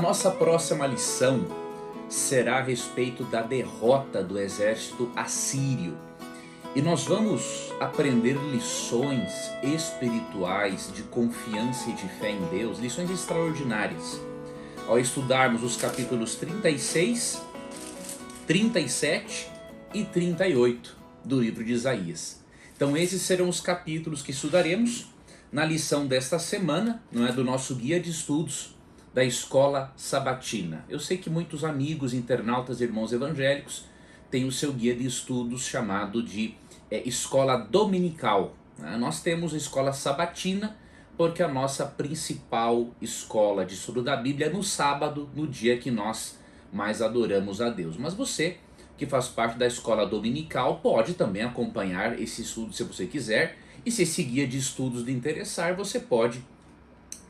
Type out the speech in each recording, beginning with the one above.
nossa próxima lição será a respeito da derrota do exército assírio. E nós vamos aprender lições espirituais de confiança e de fé em Deus, lições extraordinárias, ao estudarmos os capítulos 36, 37 e 38 do livro de Isaías. Então esses serão os capítulos que estudaremos na lição desta semana, não é, do nosso guia de estudos da Escola Sabatina. Eu sei que muitos amigos, internautas, irmãos evangélicos têm o seu guia de estudos chamado de Escola Dominical. Nós temos a Escola Sabatina porque a nossa principal escola de estudo da Bíblia é no sábado, no dia que nós mais adoramos a Deus. Mas você que faz parte da Escola Dominical pode também acompanhar esse estudo se você quiser, e se esse guia de estudos lhe interessar, você pode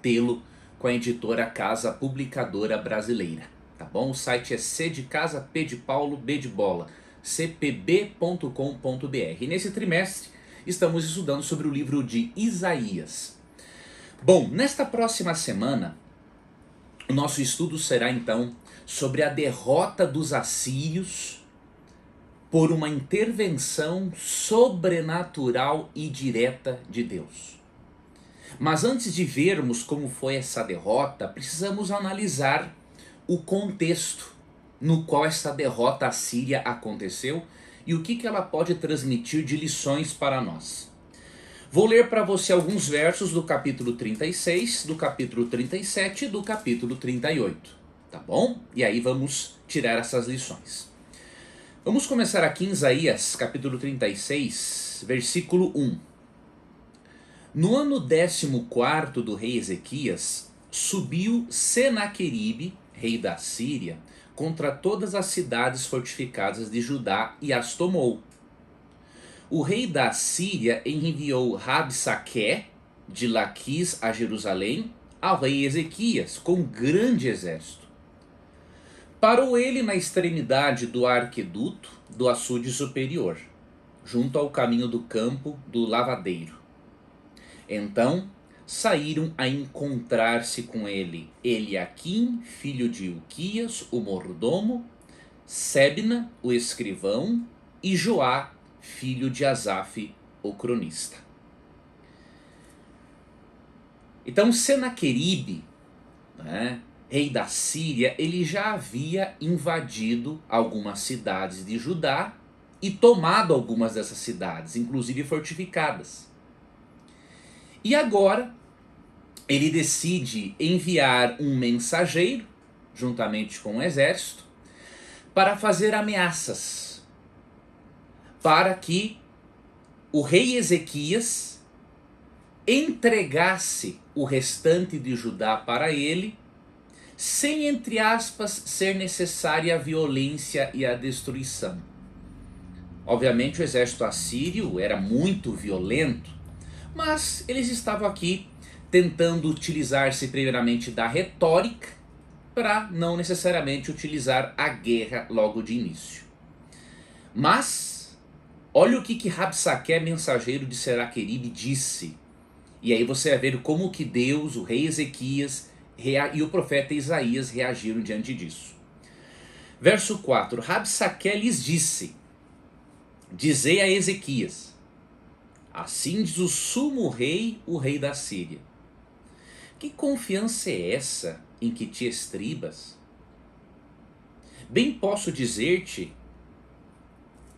tê-lo com a editora Casa Publicadora Brasileira, tá bom? O site é C de casa, P de Paulo, B de bola, cpb.com.br. E nesse trimestre estamos estudando sobre o livro de Isaías. Bom, nesta próxima semana, o nosso estudo será então sobre a derrota dos assírios por uma intervenção sobrenatural e direta de Deus. Mas antes de vermos como foi essa derrota, precisamos analisar o contexto no qual essa derrota assíria aconteceu e o que ela pode transmitir de lições para nós. Vou ler para você alguns versos do capítulo 36, do capítulo 37 e do capítulo 38, tá bom? E aí vamos tirar essas lições. Vamos começar aqui em Isaías, capítulo 36, versículo 1. No ano 14º do rei Ezequias, subiu Senaqueribe, rei da Síria, contra todas as cidades fortificadas de Judá e as tomou. O rei da Síria enviou Rabsaqué, de Laquis a Jerusalém, ao rei Ezequias, com grande exército. Parou ele na extremidade do arqueduto do açude superior, junto ao caminho do campo do lavadeiro. Então saíram a encontrar-se com ele Eliaquim, filho de Ilquias, o mordomo, Sebna, o escrivão, e Joá, filho de Asaf, o cronista. Então Senaqueribe, rei da Síria, ele já havia invadido algumas cidades de Judá e tomado algumas dessas cidades, inclusive fortificadas. E agora ele decide enviar um mensageiro, juntamente com o exército, para fazer ameaças, para que o rei Ezequias entregasse o restante de Judá para ele, sem, entre aspas, ser necessária a violência e a destruição. Obviamente o exército assírio era muito violento, mas eles estavam aqui tentando utilizar-se primeiramente da retórica para não necessariamente utilizar a guerra logo de início. Mas olha o que Rabsaqué, mensageiro de Senaqueribe, disse. E aí você vai ver como que Deus, o rei Ezequias e o profeta Isaías reagiram diante disso. Verso 4. Rabsaqué lhes disse: dizei a Ezequias: assim diz o sumo rei, o rei da Síria. Que confiança é essa em que te estribas? Bem posso dizer-te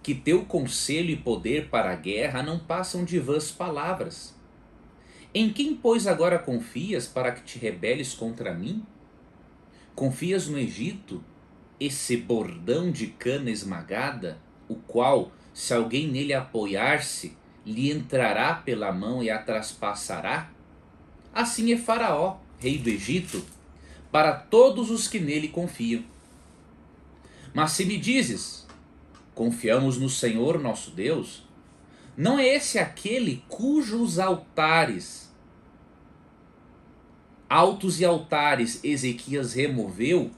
que teu conselho e poder para a guerra não passam de vãs palavras. Em quem, pois, agora confias para que te rebeles contra mim? Confias no Egito, esse bordão de cana esmagada, o qual, se alguém nele apoiar-se, lhe entrará pela mão e a traspassará? Assim é Faraó, rei do Egito, para todos os que nele confiam. Mas se me dizes: confiamos no Senhor nosso Deus, não é esse aquele cujos altos e altares Ezequias removeu,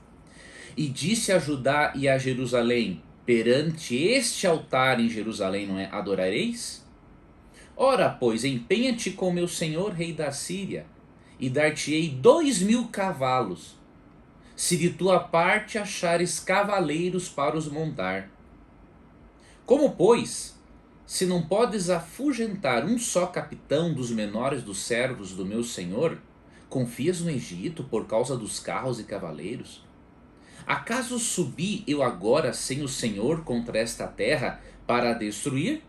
e disse a Judá e a Jerusalém: perante este altar em Jerusalém não é adorareis? Ora, pois, empenha-te com meu senhor rei da Síria, e dar-te-ei 2000 cavalos. se de tua parte achares cavaleiros para os montar. Como, pois, se não podes afugentar um só capitão dos menores dos servos do meu senhor, confias no Egito por causa dos carros e cavaleiros? Acaso subi eu agora sem o Senhor contra esta terra para a destruir?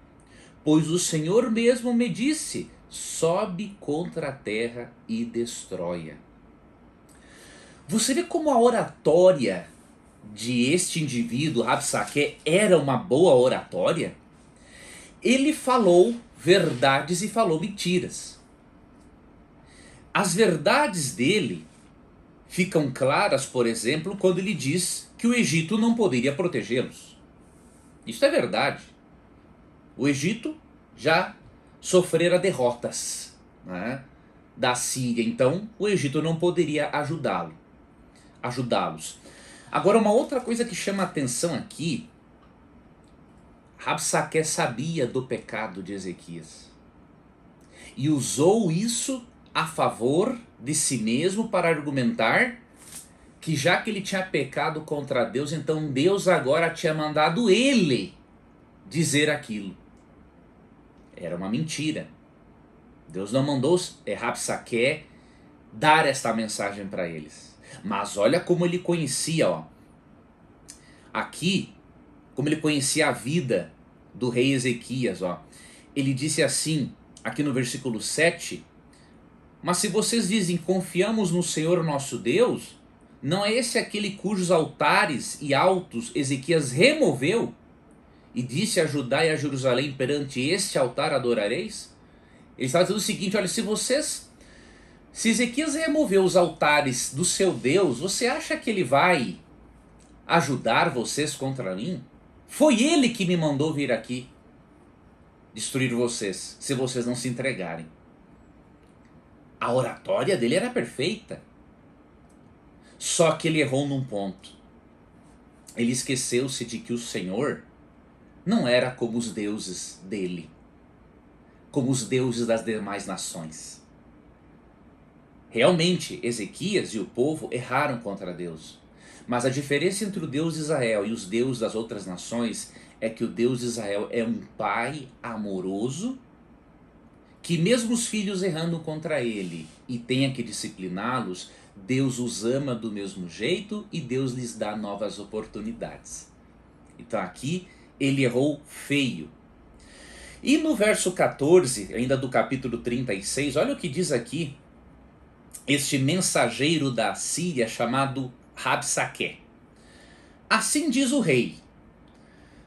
Pois o Senhor mesmo me disse: sobe contra a terra e destrói-a. Você vê como a oratória de este indivíduo, Rabsaque, era uma boa oratória? Ele falou verdades e falou mentiras. As verdades dele ficam claras, por exemplo, quando ele diz que o Egito não poderia protegê-los. Isso é verdade. O Egito já sofrera derrotas, né, da Síria, então o Egito não poderia ajudá-los. Agora, uma outra coisa que chama a atenção aqui, Rabsaque sabia do pecado de Ezequias e usou isso a favor de si mesmo para argumentar que já que ele tinha pecado contra Deus, então Deus agora tinha mandado ele dizer aquilo. Era uma mentira. Deus não mandou Rabsaque dar esta mensagem para eles. Mas olha como ele conhecia, ó. Aqui, como ele conhecia a vida do rei Ezequias, ó. Ele disse assim, aqui no versículo 7, mas se vocês dizem confiamos no Senhor nosso Deus, não é esse aquele cujos altares e altos Ezequias removeu e disse a Judá e a Jerusalém, perante este altar adorareis? Ele estava dizendo o seguinte, olha, se Ezequias removeu os altares do seu Deus, você acha que ele vai ajudar vocês contra mim? Foi ele que me mandou vir aqui destruir vocês, se vocês não se entregarem. A oratória dele era perfeita. Só que ele errou num ponto. Ele esqueceu-se de que o Senhor não era como os deuses dele, como os deuses das demais nações. Realmente, Ezequias e o povo erraram contra Deus. Mas a diferença entre o Deus de Israel e os deuses das outras nações é que o Deus de Israel é um pai amoroso, que mesmo os filhos errando contra ele e tenha que discipliná-los, Deus os ama do mesmo jeito e Deus lhes dá novas oportunidades. Então aqui ele errou feio. E no verso 14, ainda do capítulo 36, olha o que diz aqui este mensageiro da Síria chamado Rabsaque. Assim diz o rei: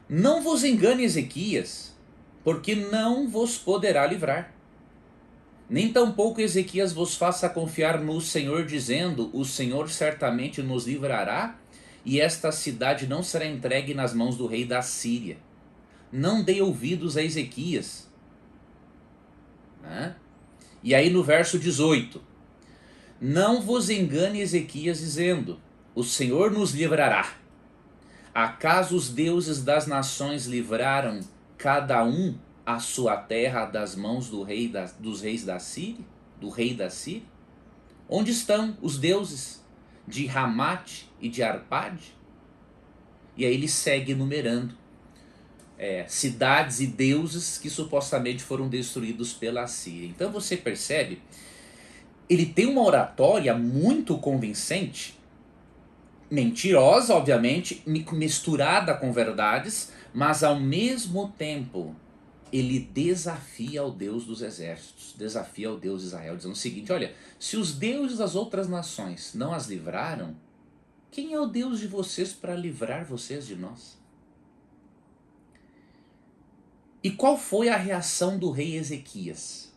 não vos engane Ezequias, porque não vos poderá livrar. Nem tampouco Ezequias vos faça confiar no Senhor, dizendo: o Senhor certamente nos livrará, e esta cidade não será entregue nas mãos do rei da Síria. Não dei ouvidos a Ezequias. E aí no verso 18: não vos engane Ezequias, dizendo: o Senhor nos livrará. Acaso os deuses das nações livraram cada um a sua terra das mãos dos reis da Síria? Do rei da Síria? Onde estão os deuses de Ramate e de Arpade? E aí ele segue enumerando cidades e deuses que supostamente foram destruídos pela Síria. Então você percebe, ele tem uma oratória muito convincente, mentirosa, obviamente, misturada com verdades, mas ao mesmo tempo ele desafia o Deus dos exércitos, desafia o Deus de Israel, dizendo o seguinte: olha, se os deuses das outras nações não as livraram, quem é o Deus de vocês para livrar vocês de nós? E qual foi a reação do rei Ezequias?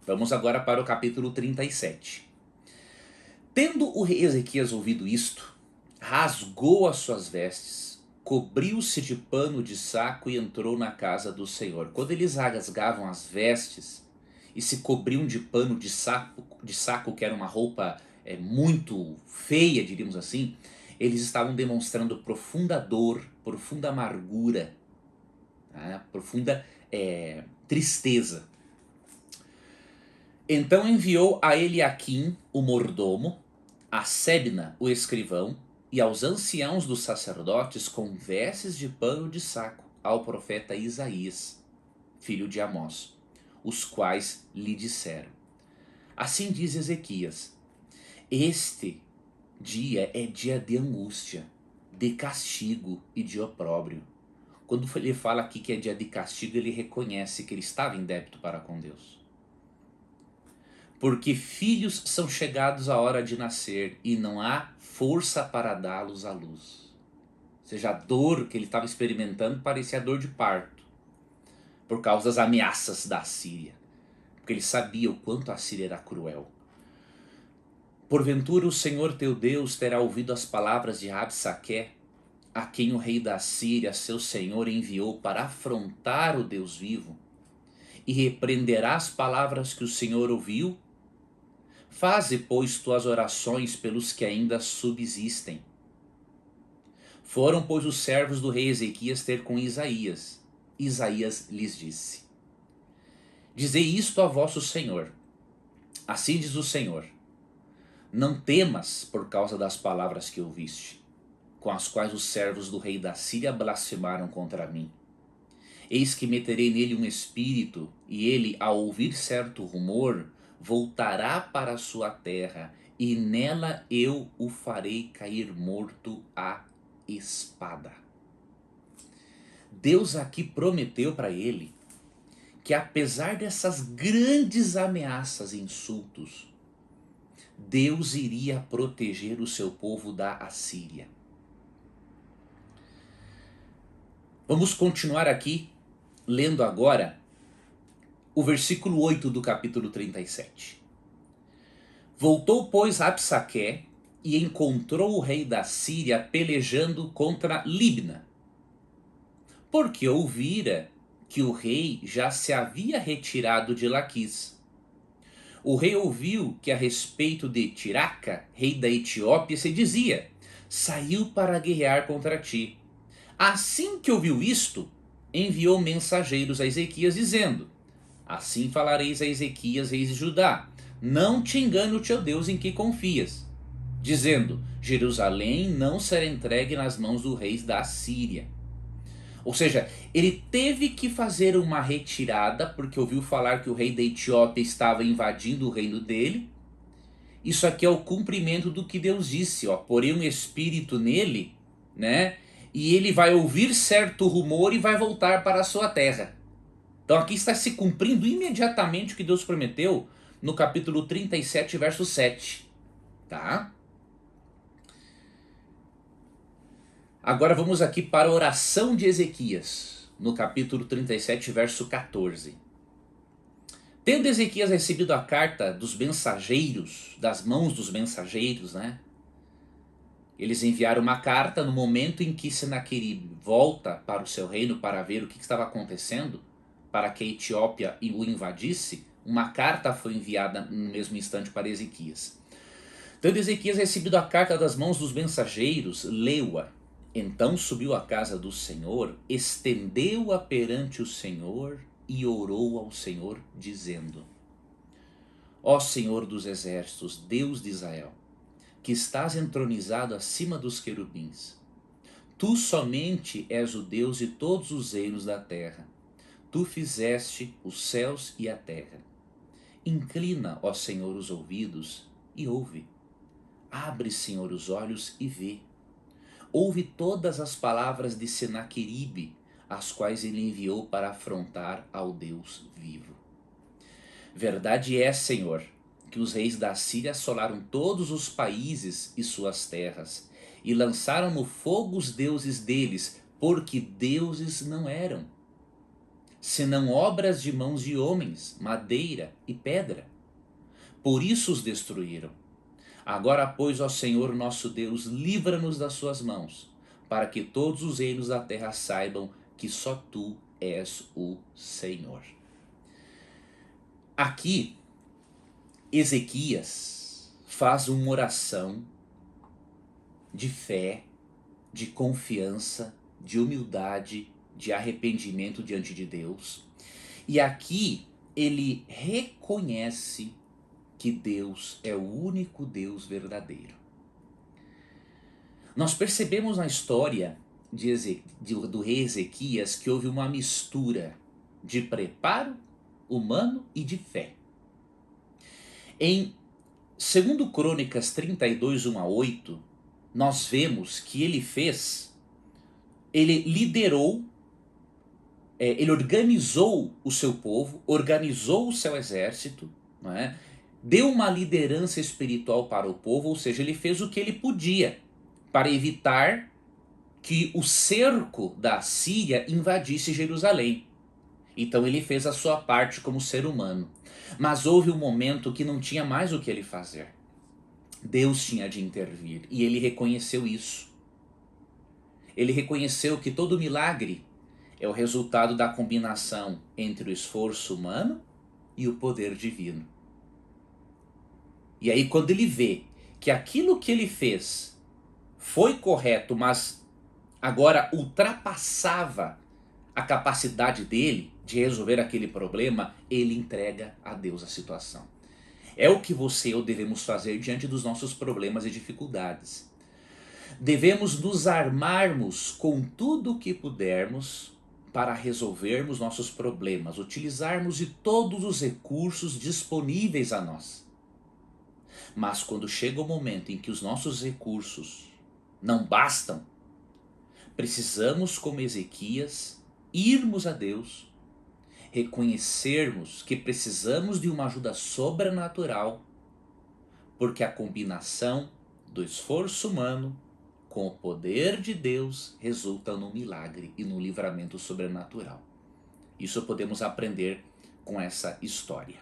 Vamos agora para o capítulo 37. Tendo o rei Ezequias ouvido isto, rasgou as suas vestes, cobriu-se de pano de saco e entrou na casa do Senhor. Quando eles rasgavam as vestes e se cobriam de pano de saco, que era uma roupa muito feia, diríamos assim, eles estavam demonstrando profunda dor, profunda amargura, profunda tristeza. Então enviou a Eliaquim, o mordomo, a Sebna, o escrivão, e aos anciãos dos sacerdotes com vestes de pano de saco ao profeta Isaías, filho de Amós, os quais lhe disseram: assim diz Ezequias, este dia é dia de angústia, de castigo e de opróbrio. Quando ele fala aqui que é dia de castigo, ele reconhece que ele estava em débito para com Deus. Porque filhos são chegados à hora de nascer e não há força para dá-los à luz. Ou seja, a dor que ele estava experimentando parecia a dor de parto, por causa das ameaças da Assíria. Porque ele sabia o quanto a Assíria era cruel. Porventura o Senhor teu Deus terá ouvido as palavras de Rabsaqué, a quem o rei da Síria, seu senhor, enviou para afrontar o Deus vivo, e repreenderá as palavras que o Senhor ouviu? Faze, pois, tuas orações pelos que ainda subsistem. Foram, pois, os servos do rei Ezequias ter com Isaías. Isaías lhes disse: dizei isto a vosso senhor. Assim diz o Senhor: não temas por causa das palavras que ouviste, com as quais os servos do rei da Síria blasfemaram contra mim. Eis que meterei nele um espírito, e ele, ao ouvir certo rumor, voltará para a sua terra, e nela eu o farei cair morto à espada. Deus aqui prometeu para ele que, apesar dessas grandes ameaças e insultos, Deus iria proteger o seu povo da Assíria. Vamos continuar aqui, lendo agora o versículo 8 do capítulo 37. Voltou, pois, Rabsaqué e encontrou o rei da Síria pelejando contra Libna, porque ouvira que o rei já se havia retirado de Laquis. O rei ouviu que a respeito de Tiraca, rei da Etiópia, se dizia: saiu para guerrear contra ti. Assim que ouviu isto, enviou mensageiros a Ezequias, dizendo: assim falareis a Ezequias, rei de Judá: não te engane o teu Deus em que confias, dizendo: Jerusalém não será entregue nas mãos do rei da Síria. Ou seja, ele teve que fazer uma retirada porque ouviu falar que o rei da Etiópia estava invadindo o reino dele. Isso aqui é o cumprimento do que Deus disse, ó, porém um espírito nele, né? E ele vai ouvir certo rumor e vai voltar para a sua terra. Então aqui está se cumprindo imediatamente o que Deus prometeu no capítulo 37, verso 7. Tá? Agora vamos aqui para a oração de Ezequias, no capítulo 37, verso 14. Tendo Ezequias recebido a carta dos mensageiros, das mãos dos mensageiros, né? Eles enviaram uma carta no momento em que Senaqueribe volta para o seu reino para ver o que estava acontecendo, para que a Etiópia o invadisse. Uma carta foi enviada no mesmo instante para Ezequias. Tendo Ezequias recebido a carta das mãos dos mensageiros, leu-a. Então subiu à casa do Senhor, estendeu-a perante o Senhor e orou ao Senhor, dizendo: ó Senhor dos exércitos, Deus de Israel, que estás entronizado acima dos querubins, tu somente és o Deus de todos os reinos da terra. Tu fizeste os céus e a terra. Inclina, ó Senhor, os ouvidos e ouve. Abre, Senhor, os olhos e vê. Ouve todas as palavras de Senaqueribe, as quais ele enviou para afrontar ao Deus vivo. Verdade é, Senhor, que os reis da Síria assolaram todos os países e suas terras, e lançaram no fogo os deuses deles, porque deuses não eram, senão obras de mãos de homens, madeira e pedra. Por isso os destruíram. Agora, pois, ó Senhor nosso Deus, livra-nos das suas mãos, para que todos os reinos da terra saibam que só tu és o Senhor. Aqui, Ezequias faz uma oração de fé, de confiança, de humildade, de arrependimento diante de Deus. E aqui ele reconhece que Deus é o único Deus verdadeiro. Nós percebemos na história do rei Ezequias que houve uma mistura de preparo humano e de fé. Em 2 Crônicas 32, 1 a 8, nós vemos que ele liderou, ele organizou o seu povo, organizou o seu exército, não é? Deu uma liderança espiritual para o povo, ou seja, ele fez o que ele podia para evitar que o cerco da Síria invadisse Jerusalém. Então ele fez a sua parte como ser humano. Mas houve um momento que não tinha mais o que ele fazer. Deus tinha de intervir e ele reconheceu isso. Ele reconheceu que todo milagre é o resultado da combinação entre o esforço humano e o poder divino. E aí, quando ele vê que aquilo que ele fez foi correto, mas agora ultrapassava a capacidade dele de resolver aquele problema, ele entrega a Deus a situação. É o que você e eu devemos fazer diante dos nossos problemas e dificuldades. Devemos nos armarmos com tudo o que pudermos para resolvermos nossos problemas, utilizarmos de todos os recursos disponíveis a nós. Mas quando chega o momento em que os nossos recursos não bastam, precisamos, como Ezequias, irmos a Deus, reconhecermos que precisamos de uma ajuda sobrenatural, porque a combinação do esforço humano com o poder de Deus resulta no milagre e no livramento sobrenatural. Isso podemos aprender com essa história.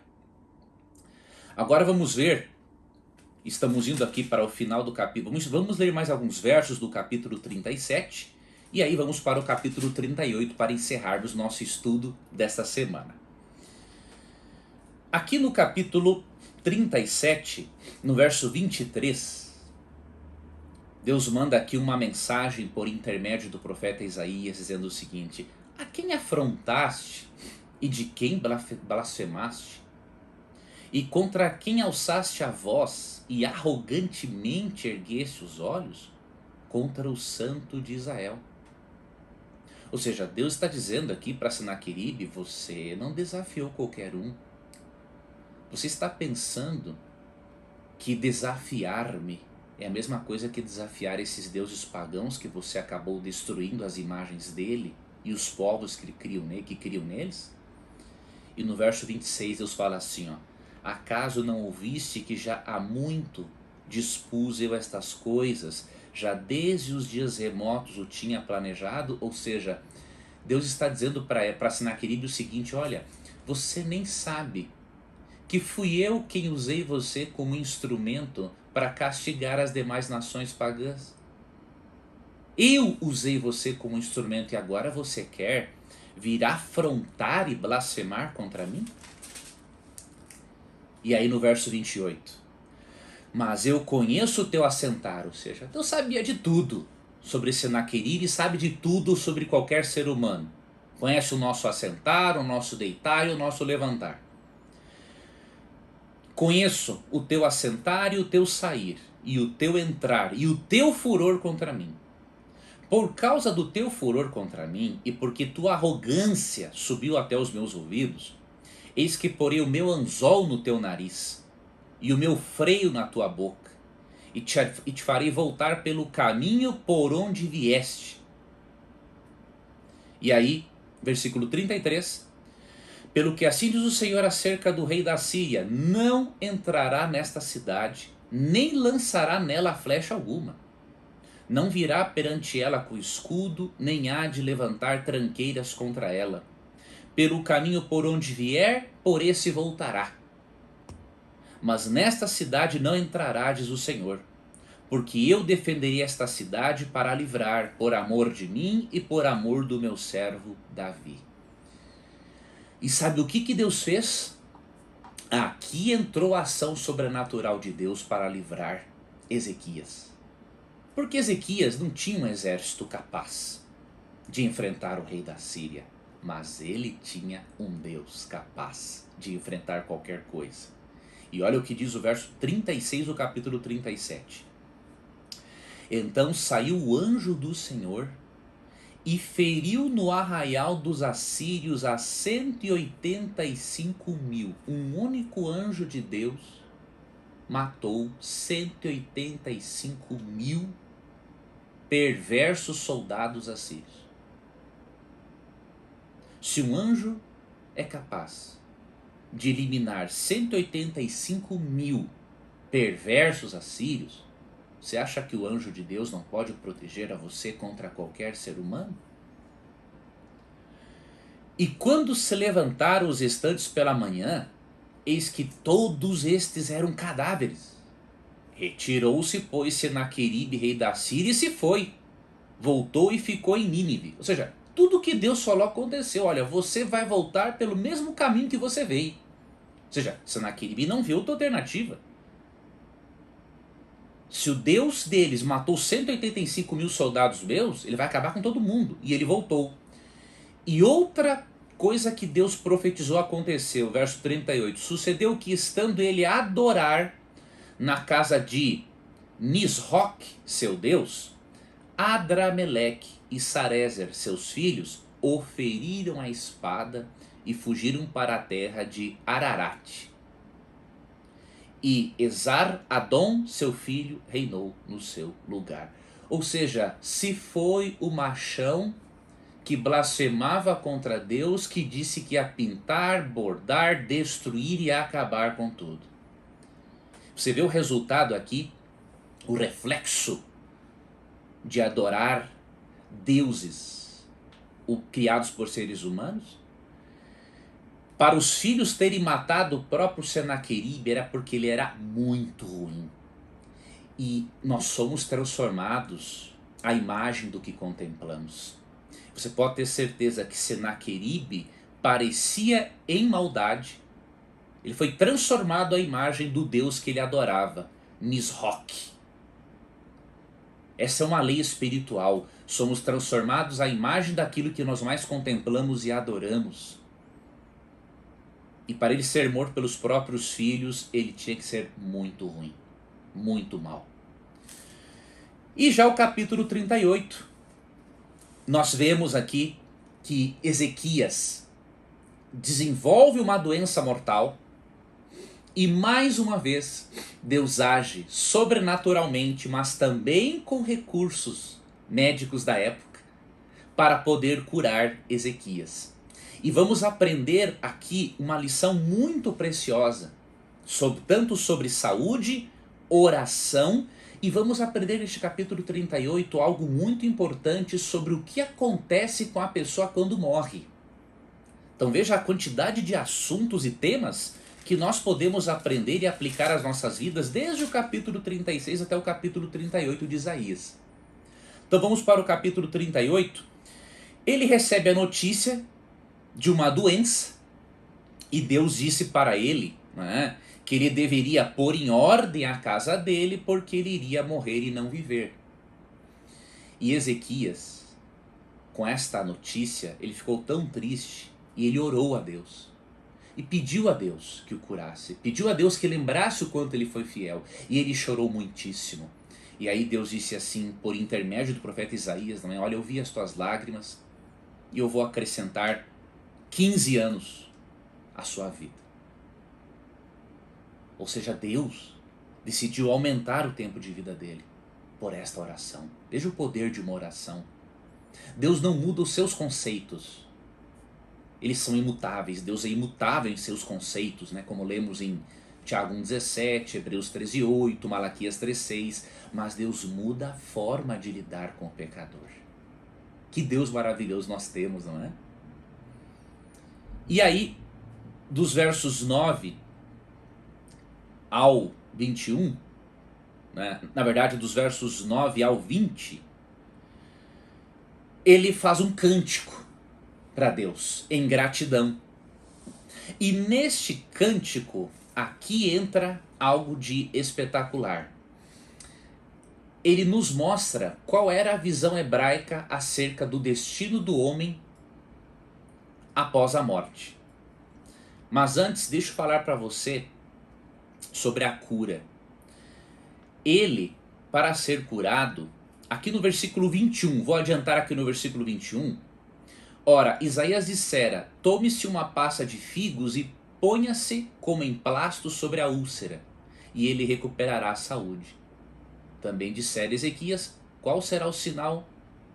Agora vamos ver, estamos indo aqui para o final do capítulo, vamos ler mais alguns versos do capítulo 37, e aí vamos para o capítulo 38 para encerrarmos nosso estudo desta semana. Aqui no capítulo 37, no verso 23, Deus manda aqui uma mensagem por intermédio do profeta Isaías, dizendo o seguinte: a quem afrontaste e de quem blasfemaste? E contra quem alçaste a voz e arrogantemente ergueste os olhos? Contra o Santo de Israel. Ou seja, Deus está dizendo aqui para Senaqueribe: você não desafiou qualquer um. Você está pensando que desafiar-me é a mesma coisa que desafiar esses deuses pagãos que você acabou destruindo as imagens dele e os povos que criam neles? E no verso 26 Deus fala assim, ó: acaso não ouviste que já há muito dispus eu estas coisas, já desde os dias remotos o tinha planejado? Ou seja, Deus está dizendo para Senaqueribe o seguinte: olha, você nem sabe que fui eu quem usei você como instrumento para castigar as demais nações pagãs. Eu usei você como instrumento e agora você quer vir afrontar e blasfemar contra mim? E aí no verso 28, mas eu conheço o teu assentar, ou seja, Deus sabia de tudo sobre Senaqueribe e sabe de tudo sobre qualquer ser humano. Conhece o nosso assentar, o nosso deitar e o nosso levantar. Conheço o teu assentar e o teu sair, e o teu entrar, e o teu furor contra mim. Por causa do teu furor contra mim, e porque tua arrogância subiu até os meus ouvidos, eis que porei o meu anzol no teu nariz, e o meu freio na tua boca, e te farei voltar pelo caminho por onde vieste. E aí, versículo 33... pelo que assim diz o Senhor acerca do rei da Síria: não entrará nesta cidade, nem lançará nela flecha alguma. Não virá perante ela com escudo, nem há de levantar tranqueiras contra ela. Pelo caminho por onde vier, por esse voltará. Mas nesta cidade não entrará, diz o Senhor, porque eu defenderei esta cidade para a livrar, por amor de mim e por amor do meu servo Davi. E sabe o que Deus fez? Aqui entrou a ação sobrenatural de Deus para livrar Ezequias. Porque Ezequias não tinha um exército capaz de enfrentar o rei da Síria, mas ele tinha um Deus capaz de enfrentar qualquer coisa. E olha o que diz o verso 36 do capítulo 37. Então saiu o anjo do Senhor e feriu no arraial dos assírios a 185.000. Um único anjo de Deus matou 185.000 perversos soldados assírios. Se um anjo é capaz de eliminar 185.000 perversos assírios, você acha que o anjo de Deus não pode proteger a você contra qualquer ser humano? E quando se levantaram os restantes pela manhã, eis que todos estes eram cadáveres. Retirou-se, pois, Senaqueribe, rei da Síria, e se foi. Voltou e ficou em Nínive. Ou seja, tudo que Deus falou aconteceu. Olha, você vai voltar pelo mesmo caminho que você veio. Ou seja, Senaqueribe não viu outra alternativa. Se o Deus deles matou 185.000 soldados meus, ele vai acabar com todo mundo. E ele voltou. E outra coisa que Deus profetizou aconteceu, verso 38. Sucedeu que, estando ele a adorar na casa de Nisroque, seu Deus, Adrameleque e Sarezer, seus filhos, o feriram a espada e fugiram para a terra de Ararat. E Esar-Adom, seu filho, reinou no seu lugar. Ou seja, se foi o machão que blasfemava contra Deus, que disse que ia pintar, bordar, destruir e acabar com tudo. Você vê o resultado aqui, o reflexo de adorar deuses criados por seres humanos? Para os filhos terem matado o próprio Senaqueribe era porque ele era muito ruim. E nós somos transformados à imagem do que contemplamos. Você pode ter certeza que Senaqueribe parecia em maldade. Ele foi transformado à imagem do Deus que ele adorava, Nisroque. Essa é uma lei espiritual. Somos transformados à imagem daquilo que nós mais contemplamos e adoramos. E para ele ser morto pelos próprios filhos, ele tinha que ser muito ruim, muito mal. E já o capítulo 38, nós vemos aqui que Ezequias desenvolve uma doença mortal e mais uma vez Deus age sobrenaturalmente, mas também com recursos médicos da época para poder curar Ezequias. E vamos aprender aqui uma lição muito preciosa, tanto sobre saúde, oração, e vamos aprender neste capítulo 38 algo muito importante sobre o que acontece com a pessoa quando morre. Então veja a quantidade de assuntos e temas que nós podemos aprender e aplicar às nossas vidas desde o capítulo 36 até o capítulo 38 de Isaías. Então vamos para o capítulo 38. Ele recebe a notícia de uma doença, e Deus disse para ele, né, que ele deveria pôr em ordem a casa dele, porque ele iria morrer e não viver. E Ezequias, com esta notícia, ele ficou tão triste, e ele orou a Deus, e pediu a Deus que o curasse, pediu a Deus que lembrasse o quanto ele foi fiel, e ele chorou muitíssimo. E aí Deus disse assim, por intermédio do profeta Isaías, não é? Olha, eu vi as tuas lágrimas, e eu vou acrescentar 15 anos à sua vida. Ou seja, Deus decidiu aumentar o tempo de vida dele por esta oração. Veja o poder de uma oração. Deus não muda os seus conceitos. Eles são imutáveis. Deus é imutável em seus conceitos, né? Como lemos em Tiago 1,17, Hebreus 13,8, Malaquias 3,6. Mas Deus muda a forma de lidar com o pecador. Que Deus maravilhoso nós temos, não é? E aí, dos versos 9 ao 21, né, na verdade dos versos 9 ao 20, ele faz um cântico para Deus, em gratidão. E neste cântico, aqui entra algo de espetacular. Ele nos mostra qual era a visão hebraica acerca do destino do homem após a morte. Mas antes, deixa eu falar para você sobre a cura. Ele, para ser curado, aqui no versículo 21, vou adiantar aqui no versículo 21. Ora, Isaías dissera: tome-se uma passa de figos e ponha-se como emplasto sobre a úlcera, e ele recuperará a saúde. Também dissera Ezequias: qual será o sinal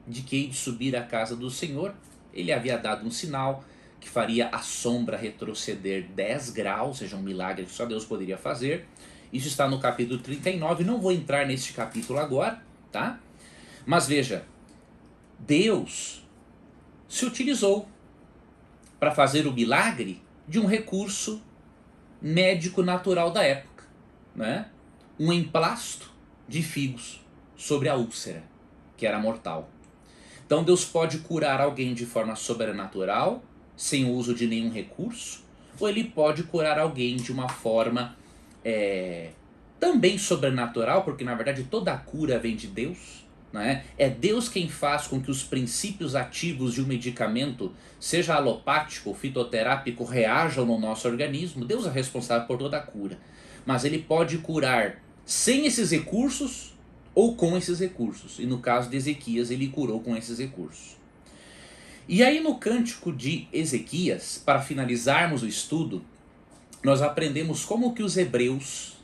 de que hei de subir à casa do Senhor? Ele havia dado um sinal que faria a sombra retroceder 10 graus, ou seja, um milagre que só Deus poderia fazer. Isso está no capítulo 39, não vou entrar neste capítulo agora, tá? Mas veja, Deus se utilizou para fazer o milagre de um recurso médico natural da época, né? Um emplasto de figos sobre a úlcera, que era mortal. Então Deus pode curar alguém de forma sobrenatural, sem o uso de nenhum recurso, ou ele pode curar alguém de uma forma também sobrenatural, porque na verdade toda a cura vem de Deus. Né? É Deus quem faz com que os princípios ativos de um medicamento, seja alopático ou fitoterápico, reajam no nosso organismo. Deus é responsável por toda a cura. Mas ele pode curar sem esses recursos ou com esses recursos. E no caso de Ezequias, ele curou com esses recursos. E aí no cântico de Ezequias, para finalizarmos o estudo, nós aprendemos como que os hebreus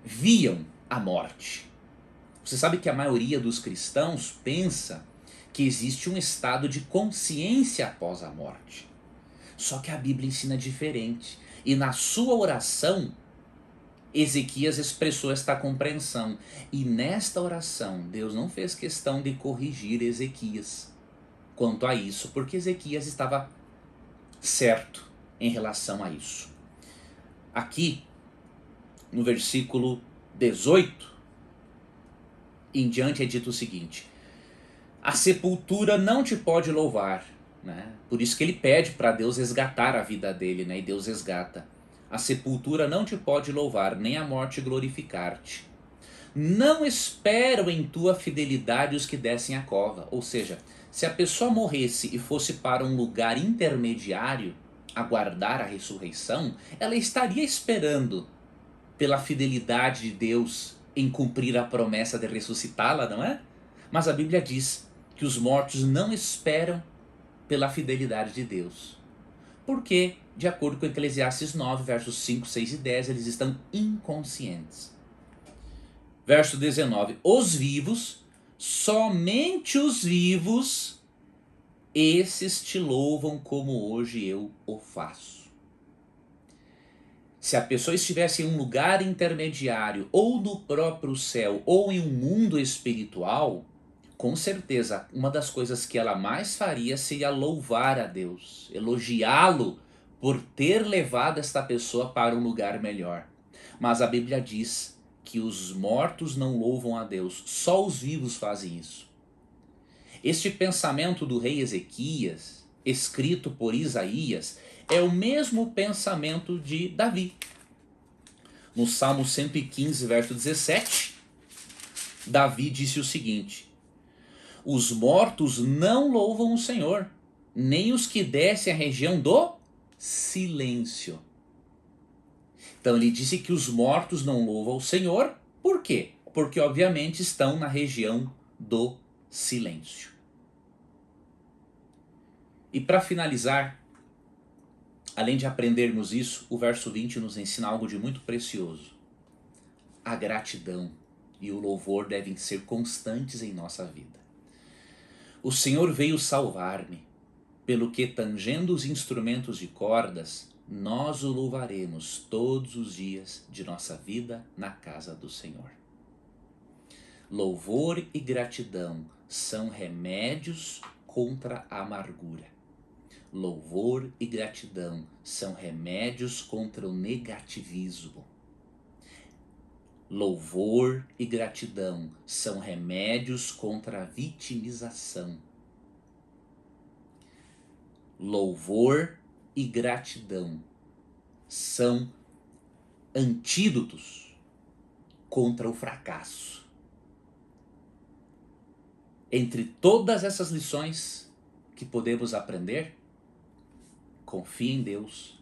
viam a morte. Você sabe que a maioria dos cristãos pensa que existe um estado de consciência após a morte. Só que a Bíblia ensina diferente. E na sua oração, Ezequias expressou esta compreensão. E nesta oração, Deus não fez questão de corrigir Ezequias quanto a isso, porque Ezequias estava certo em relação a isso. Aqui, no versículo 18, em diante é dito o seguinte: a sepultura não te pode louvar, né? Por isso que ele pede para Deus resgatar a vida dele, né? E Deus resgata. A sepultura não te pode louvar, nem a morte glorificar-te. Não esperam em tua fidelidade os que descem a cova. Ou seja, se a pessoa morresse e fosse para um lugar intermediário, aguardar a ressurreição, ela estaria esperando pela fidelidade de Deus em cumprir a promessa de ressuscitá-la, não é? Mas a Bíblia diz que os mortos não esperam pela fidelidade de Deus. Porque, de acordo com Eclesiastes 9, versos 5, 6 e 10, eles estão inconscientes. Verso 19: os vivos, somente os vivos, esses te louvam como hoje eu o faço. Se a pessoa estivesse em um lugar intermediário, ou no próprio céu, ou em um mundo espiritual, com certeza uma das coisas que ela mais faria seria louvar a Deus, elogiá-lo por ter levado esta pessoa para um lugar melhor. Mas a Bíblia diz que os mortos não louvam a Deus, só os vivos fazem isso. Este pensamento do rei Ezequias, escrito por Isaías, é o mesmo pensamento de Davi. No Salmo 115, verso 17, Davi disse o seguinte: os mortos não louvam o Senhor, nem os que descem à região do silêncio. Então ele disse que os mortos não louvam o Senhor, por quê? Porque obviamente estão na região do silêncio. E para finalizar, além de aprendermos isso, o verso 20 nos ensina algo de muito precioso. A gratidão e o louvor devem ser constantes em nossa vida. O Senhor veio salvar-me, pelo que, tangendo os instrumentos de cordas, nós o louvaremos todos os dias de nossa vida na casa do Senhor. Louvor e gratidão são remédios contra a amargura. Louvor e gratidão são remédios contra o negativismo. Louvor e gratidão são remédios contra a vitimização. Louvor e gratidão são antídotos contra o fracasso. Entre todas essas lições que podemos aprender, confie em Deus,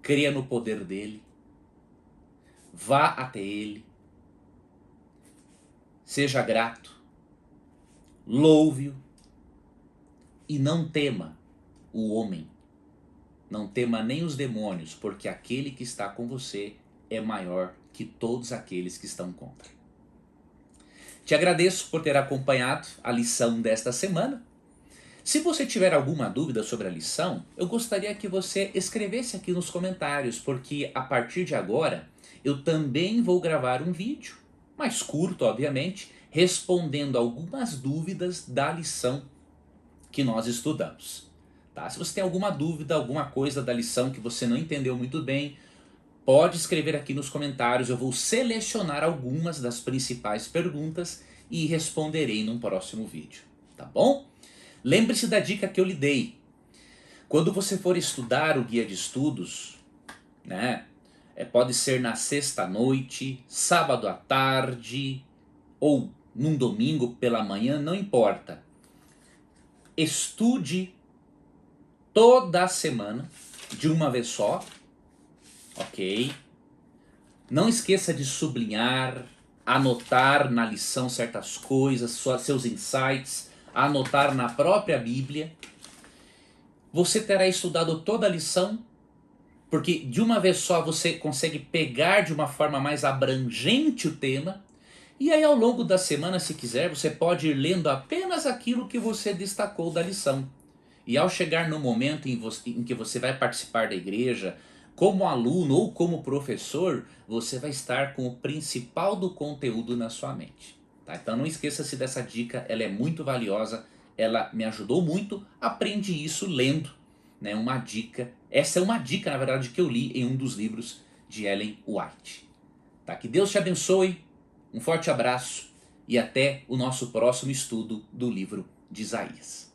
creia no poder dele, vá até ele, seja grato, louve-o e não tema o homem, não tema nem os demônios, porque aquele que está com você é maior que todos aqueles que estão contra. Te agradeço por ter acompanhado a lição desta semana. Se você tiver alguma dúvida sobre a lição, eu gostaria que você escrevesse aqui nos comentários, porque a partir de agora eu também vou gravar um vídeo, mais curto obviamente, respondendo algumas dúvidas da lição que nós estudamos. Tá? Se você tem alguma dúvida, alguma coisa da lição que você não entendeu muito bem, pode escrever aqui nos comentários, eu vou selecionar algumas das principais perguntas e responderei num próximo vídeo, tá bom? Lembre-se da dica que eu lhe dei. Quando você for estudar o guia de estudos, né, pode ser na sexta-noite, sábado à tarde ou num domingo pela manhã, não importa. Estude toda a semana de uma vez só, ok? Não esqueça de sublinhar, anotar na lição certas coisas, seus insights, anotar na própria Bíblia. Você terá estudado toda a lição, porque de uma vez só você consegue pegar de uma forma mais abrangente o tema, e aí ao longo da semana, se quiser, você pode ir lendo apenas aquilo que você destacou da lição. E ao chegar no momento em que você vai participar da igreja, como aluno ou como professor, você vai estar com o principal do conteúdo na sua mente. Tá? Então não esqueça-se dessa dica, ela é muito valiosa, ela me ajudou muito, aprendi isso lendo, né, uma dica. Essa é uma dica, na verdade, que eu li em um dos livros de Ellen White. Tá? Que Deus te abençoe, um forte abraço e até o nosso próximo estudo do livro de Isaías.